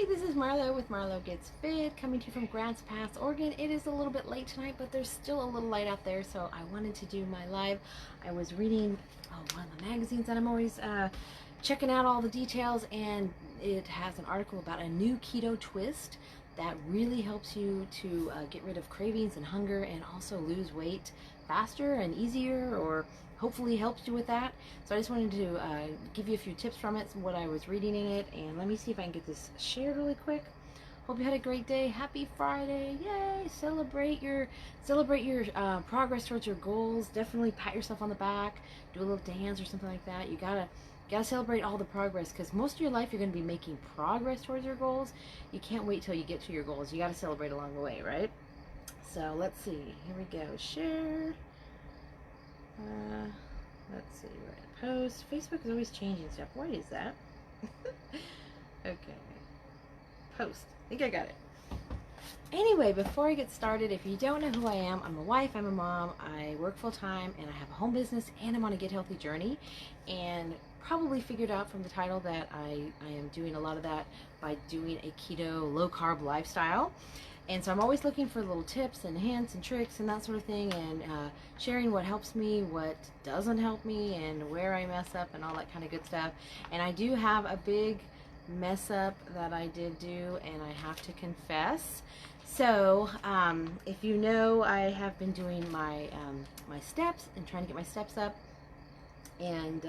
Hey, this is Marlo with Marlo Gets Fit, coming to you from Grants Pass, Oregon. It is a little bit late tonight, but there's still a little light out there, so I wanted to do my live. I was reading one of the magazines that I'm always checking out all the details, and it has an article about a new keto twist that really helps you to get rid of cravings and hunger and also lose weight faster and easier, or hopefully helps you with that. So I just wanted to give you a few tips from it, what I was reading in it, and let me see if I can get this shared really quick. Hope you had a great day. Happy Friday! Yay! Celebrate your progress towards your goals. Definitely pat yourself on the back. Do a little dance or something like that. You gotta celebrate all the progress, because most of your life you're going to be making progress towards your goals. You can't wait till you get to your goals. You got to celebrate along the way, right? So let's see. Here we go. Share. Let's see. We're at post. Facebook is always changing stuff. What is that? Okay. Post. I think I got it. Anyway, before I get started, if you don't know who I am, I'm a wife, I'm a mom, I work full time, and I have a home business, and I'm on a get healthy journey. And probably figured out from the title that I am doing a lot of that by doing a keto, low carb lifestyle. And so I'm always looking for little tips and hints and tricks and that sort of thing, and sharing what helps me, what doesn't help me, and where I mess up and all that kind of good stuff. And I do have a big mess up that I did do, and I have to confess. So if you know, I have been doing my my steps and trying to get my steps up, and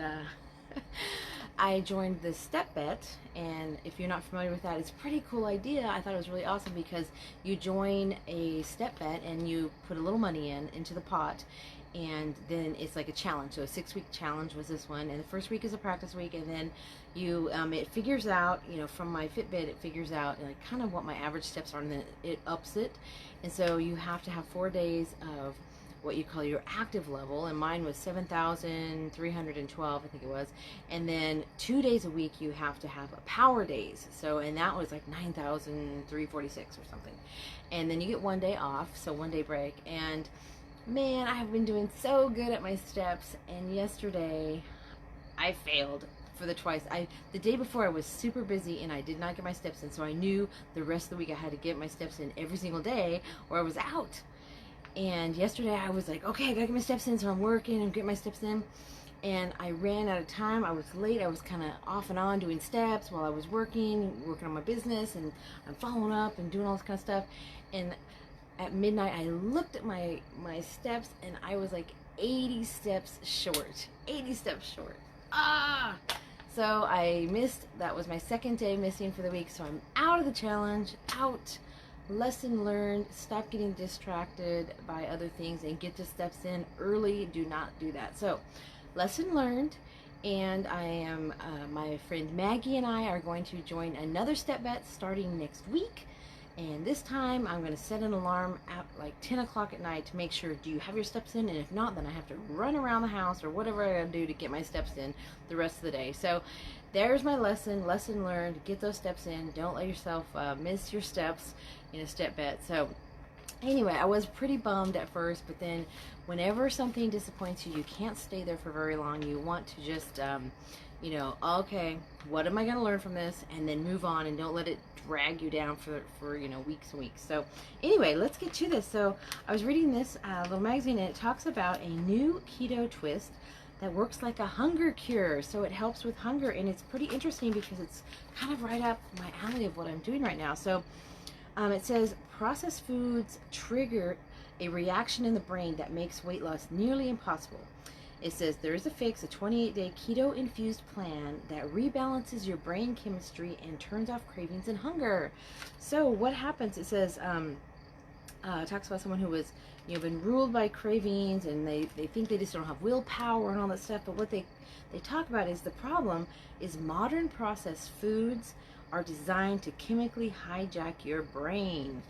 I joined this step bet, and if you're not familiar with that, it's a pretty cool idea. I thought it was really awesome because you join a step bet and you put a little money into the pot, and then it's like a challenge. So a 6-week challenge was this one, and the first week is a practice week, and then you it figures out, you know, from my Fitbit, it figures out like kind of what my average steps are, and then it ups it. And so you have to have 4 days of what you call your active level, and mine was 7,312, I think it was. And then 2 days a week you have to have a power days. So, and that was like 9,346 or something. And then you get 1 day off, so 1 day break. And man, I have been doing so good at my steps, and yesterday I failed for the twice. The day before I was super busy and I did not get my steps in, so I knew the rest of the week I had to get my steps in every single day or I was out. And yesterday I was like, okay, I gotta get my steps in, so I'm working and get my steps in. And I ran out of time. I was late. I was kind of off and on doing steps while I was working on my business, and I'm following up and doing all this kind of stuff. And at midnight I looked at my steps, and I was like 80 steps short. 80 steps short. So I missed. That was my second day missing for the week, so I'm out of the challenge. Out. Lesson learned. Stop getting distracted by other things and get the steps in early. Do not do that. So lesson learned. And I am my friend Maggie and I are going to join another step bet starting next week. And this time I'm going to set an alarm at like 10 o'clock at night to make sure, do you have your steps in? And if not, then I have to run around the house or whatever I gotta do to get my steps in the rest of the day. So there's my lesson learned. Get those steps in. Don't let yourself miss your steps in a step bet. So anyway, I was pretty bummed at first, but then whenever something disappoints you, you can't stay there for very long. You want to just you know, okay, what am I going to learn from this, and then move on, and don't let it drag you down for you know, weeks and weeks. So anyway, let's get to this. So I was reading this little magazine, and it talks about a new keto twist that works like a hunger cure. So it helps with hunger, and it's pretty interesting because it's kind of right up my alley of what I'm doing right now. So it says processed foods trigger a reaction in the brain that makes weight loss nearly impossible. It says there is a fix, a 28-day keto-infused plan that rebalances your brain chemistry and turns off cravings and hunger. So what happens? It says, it talks about someone who was, you know, been ruled by cravings, and they think they just don't have willpower and all that stuff. But what they talk about is the problem is modern processed foods are designed to chemically hijack your brain.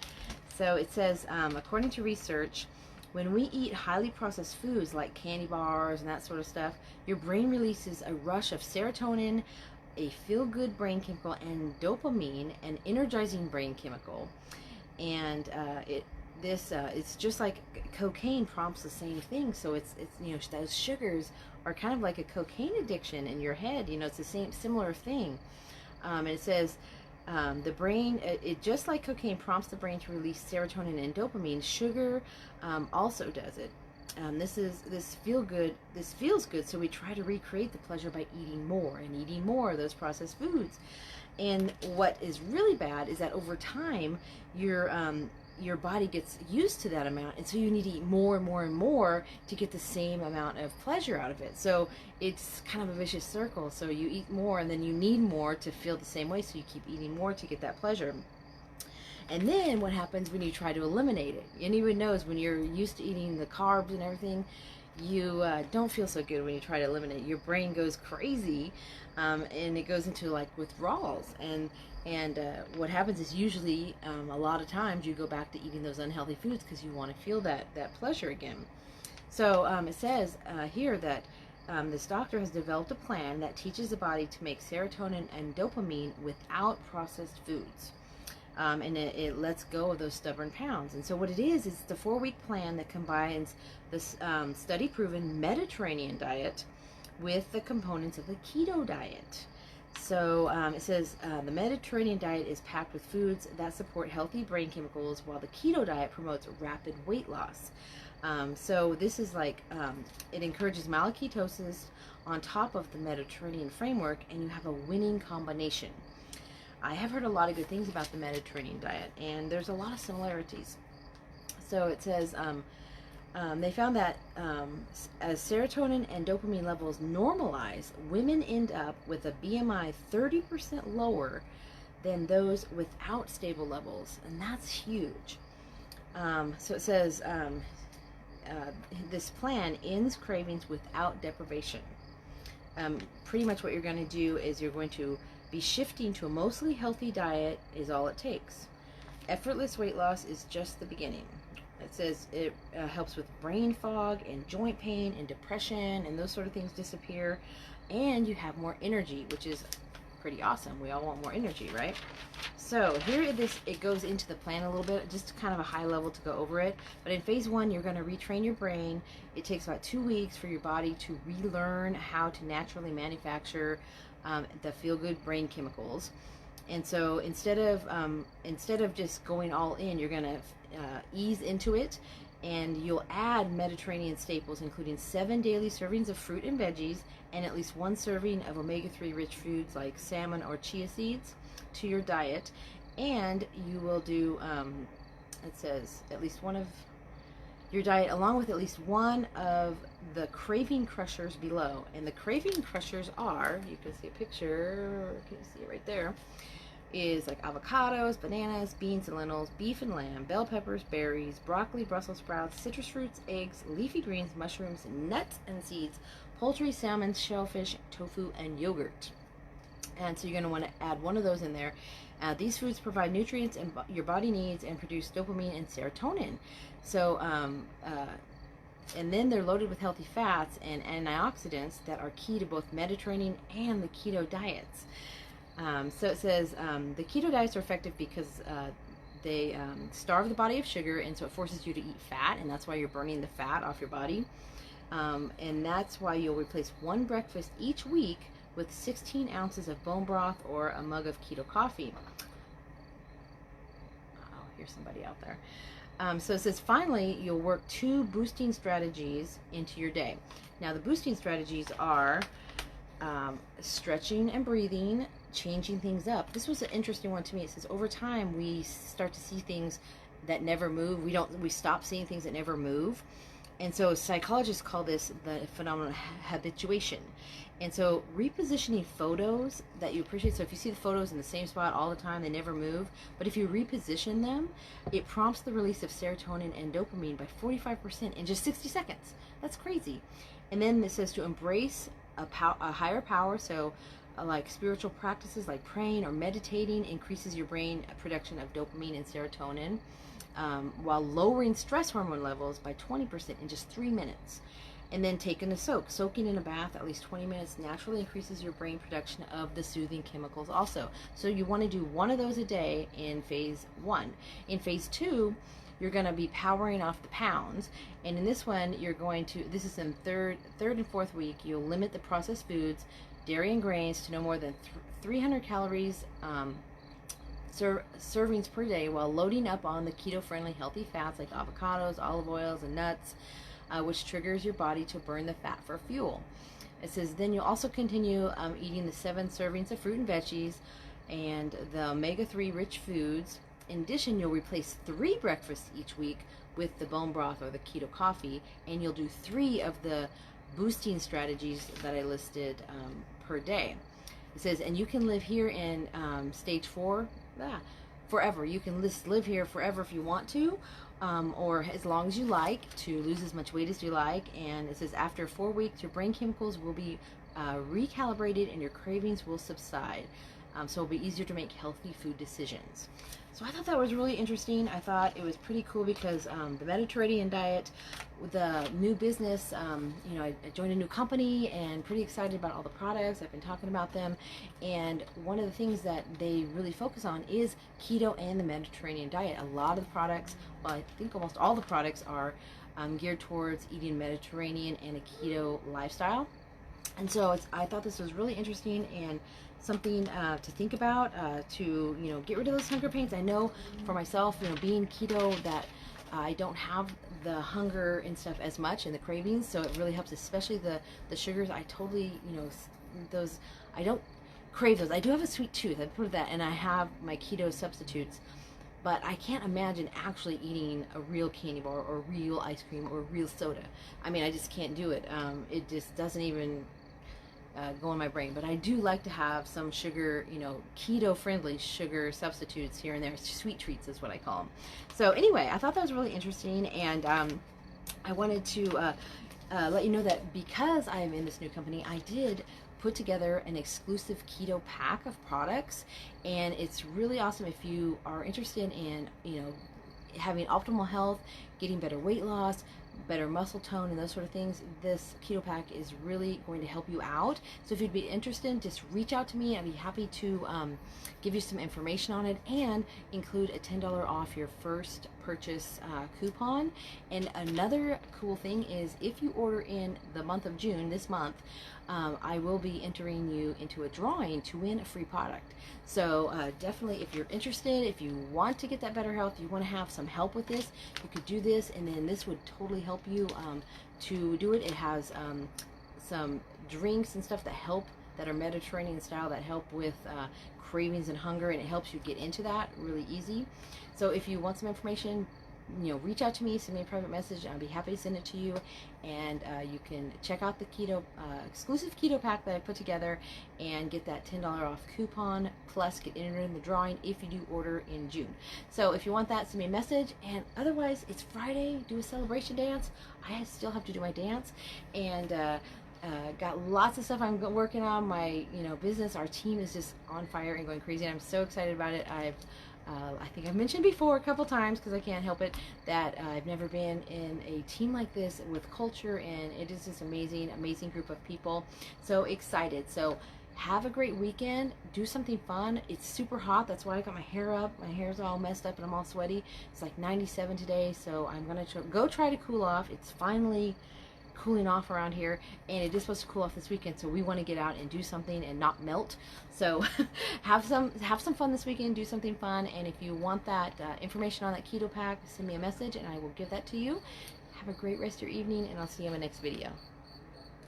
So it says, according to research, when we eat highly processed foods like candy bars and that sort of stuff, your brain releases a rush of serotonin, a feel-good brain chemical, and dopamine, an energizing brain chemical. And it's just like cocaine prompts the same thing. So it's you know, those sugars are kind of like a cocaine addiction in your head. You know, it's the similar thing. And it says The brain, it just like cocaine prompts the brain to release serotonin and dopamine. Sugar also does it. This feels good, so we try to recreate the pleasure by eating more and eating more of those processed foods. And what is really bad is that over time, your body gets used to that amount, and so you need to eat more and more and more to get the same amount of pleasure out of it. So it's kind of a vicious circle. So you eat more, and then you need more to feel the same way, so you keep eating more to get that pleasure. And then what happens when you try to eliminate it? Anyone knows when you're used to eating the carbs and everything, you don't feel so good when you try to eliminate. Your brain goes crazy, and it goes into like withdrawals. And what happens is usually a lot of times you go back to eating those unhealthy foods because you want to feel that pleasure again. So it says here that this doctor has developed a plan that teaches the body to make serotonin and dopamine without processed foods. And it lets go of those stubborn pounds. And so what it is it's a 4-week plan that combines this study-proven Mediterranean diet with the components of the keto diet. So it says the Mediterranean diet is packed with foods that support healthy brain chemicals, while the keto diet promotes rapid weight loss. So this is like, it encourages mild ketosis on top of the Mediterranean framework, and you have a winning combination. I have heard a lot of good things about the Mediterranean diet, and there's a lot of similarities. So it says they found that as serotonin and dopamine levels normalize, women end up with a BMI 30% lower than those without stable levels, and that's huge. So it says this plan ends cravings without deprivation. Pretty much what you're going to do is you're going to be shifting to a mostly healthy diet is all it takes. Effortless weight loss is just the beginning. It says it helps with brain fog and joint pain and depression, and those sort of things disappear, and you have more energy, which is pretty awesome. We all want more energy, right? So here it goes into the plan a little bit, just kind of a high level to go over it. But in phase 1, you're going to retrain your brain. It takes about 2 weeks for your body to relearn how to naturally manufacture the feel-good brain chemicals. And so instead of just going all in, you're going to ease into it, and you'll add Mediterranean staples, including 7 daily servings of fruit and veggies, and at least 1 serving of omega-3 rich foods like salmon or chia seeds to your diet. And you will do, it says, at least one of your diet, along with at least one of the craving crushers below. And the craving crushers are, you can see a picture, can you see it right there, is like avocados, bananas, beans and lentils, beef and lamb, bell peppers, berries, broccoli, Brussels sprouts, citrus fruits, eggs, leafy greens, mushrooms, nuts and seeds, poultry, salmon, shellfish, tofu, and yogurt. And so you're going to want to add one of those in there. These foods provide nutrients your body needs and produce dopamine and serotonin. So, and then they're loaded with healthy fats and antioxidants that are key to both Mediterranean and the keto diets. So it says the keto diets are effective because they starve the body of sugar, and so it forces you to eat fat, and that's why you're burning the fat off your body. And that's why you'll replace 1 breakfast each week with 16 ounces of bone broth or a mug of keto coffee. Oh, here's somebody out there. So it says, finally, you'll work 2 boosting strategies into your day. Now, the boosting strategies are stretching and breathing, changing things up. This was an interesting one to me. It says, over time, we start to see things that never move. We stop seeing things that never move. And so psychologists call this the phenomenon of habituation. And so repositioning photos that you appreciate, so if you see the photos in the same spot all the time, they never move, but if you reposition them, it prompts the release of serotonin and dopamine by 45% in just 60 seconds. That's crazy. And then it says to embrace a higher power, so like spiritual practices like praying or meditating increases your brain production of dopamine and serotonin, while lowering stress hormone levels by 20% in just 3 minutes. And then taking a soak. Soaking in a bath at least 20 minutes naturally increases your brain production of the soothing chemicals also. So you want to do 1 of those a day in phase 1. In phase 2, you're going to be powering off the pounds. And in this one, you're going to, this is in third and fourth week, you'll limit the processed foods, dairy and grains to no more than 300 calories servings per day while loading up on the keto-friendly healthy fats like avocados, olive oils, and nuts, which triggers your body to burn the fat for fuel. It says then you'll also continue eating the 7 servings of fruit and veggies and the omega-3 rich foods. In addition, you'll replace 3 breakfasts each week with the bone broth or the keto coffee, and you'll do 3 of the boosting strategies that I listed per day. It says, and you can live here in stage 4 forever. You can live here forever if you want to, or as long as you like, to lose as much weight as you like. And it says after 4 weeks, your brain chemicals will be recalibrated and your cravings will subside. So it'll be easier to make healthy food decisions. So I thought that was really interesting. I thought it was pretty cool because the Mediterranean diet, the new business, you know, I joined a new company and pretty excited about all the products. I've been talking about them. And one of the things that they really focus on is keto and the Mediterranean diet. A lot of the products, well, I think almost all the products are geared towards eating Mediterranean and a keto lifestyle. And so I thought this was really interesting and something to think about, to, you know, get rid of those hunger pains. I know for myself, you know, being keto, that I don't have the hunger and stuff as much and the cravings, so it really helps, especially the sugars. I totally, you know, those, I don't crave those. I do have a sweet tooth, I put that, and I have my keto substitutes, but I can't imagine actually eating a real candy bar or real ice cream or real soda. I mean, I just can't do it. It just doesn't even go in my brain. But I do like to have some sugar, you know, keto-friendly sugar substitutes here and there. Sweet treats is what I call them. So anyway, I thought that was really interesting, and I wanted to let you know that because I'm in this new company, I did put together an exclusive keto pack of products, and it's really awesome if you are interested in, you know, having optimal health, getting better weight loss, better muscle tone, and those sort of things. This keto pack is really going to help you out. So if you'd be interested, just reach out to me. I'd be happy to give you some information on it and include a $10 off your first purchase coupon. And another cool thing is if you order in the month of June, this month, I will be entering you into a drawing to win a free product. So definitely, if you're interested, if you want to get that better health, you want to have some help with this, you could do this, and then this would totally help you to do it. It has some drinks and stuff that help, that are Mediterranean style, that help with cravings and hunger, and it helps you get into that really easy. So if you want some information, you know, reach out to me, send me a private message, and I'll be happy to send it to you. And you can check out the keto exclusive keto pack that I put together and get that $10 off coupon, plus get entered in the drawing if you do order in June. So if you want that, send me a message. And otherwise, it's Friday, do a celebration dance. I still have to do my dance, and got lots of stuff I'm working on. My, you know, business, our team is just on fire and going crazy, and I'm so excited about it. I think I've mentioned before a couple times, because I can't help it, that I've never been in a team like this with culture, and it is just amazing, amazing group of people. So excited. So have a great weekend. Do something fun. It's super hot. That's why I got my hair up. My hair's all messed up and I'm all sweaty. It's like 97 today, so I'm going to go try to cool off. It's finally cooling off around here, and it is supposed to cool off this weekend, so we want to get out and do something and not melt. So have some fun this weekend, do something fun. And if you want that information on that keto pack, send me a message and I will give that to you. Have a great rest of your evening, and I'll see you in my next video.